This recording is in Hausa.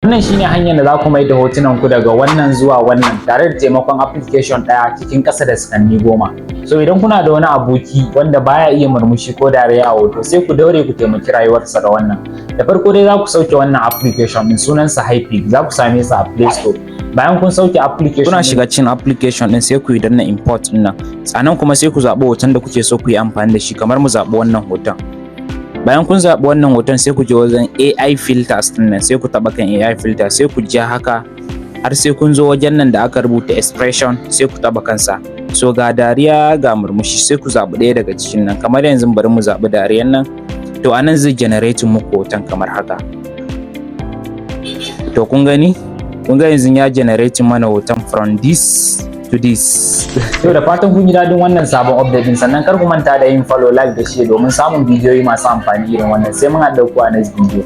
Wannan shine hanyar da za ku mai da hotunan ku daga wannan zuwa wannan tare da taimakon application ɗaya cikin ƙasa da sakanni 10. So idan kuna da wani aboki wanda baya iya murmushi ko dariya a hoto sai ku daure ku taimaki rayuwarsa da wannan. Da farko dai za ku sauke wannan application din, sunansa Hypic, za ku same sa a Play Store. Bayan kun sauke application kuna shiga cikin application din sai ku yi danna import din nan. Sannan kuma sai ku zaɓi hoton da kuke so ku yi amfani da shi, kamar mu zaɓi wannan hoton. Bayan kun zaɓi wannan hoton sai ku je wajen AI filters din nan, sai ku taɓa kan AI filter, sai ku ja haka har sai kun zo wajen nan da aka rubuta expression, sai ku taɓa kansa. So ga dariya ga murmushi, sai ku zaɓi ɗaya daga cikin nan. Kamar yanzu bari mu zaɓi dariyan nan. To anan zai generate muku hoton kamar haka. To kun gani? Kun ga yanzu ya generate mana hoton from this to this. To da fatan kun ji dadin wannan sabon update din, sannan kar ku manta da yin follow, like da share domin samun bidiyoyi masu amfani irin wannan. Sai mun haɗa ku a next video.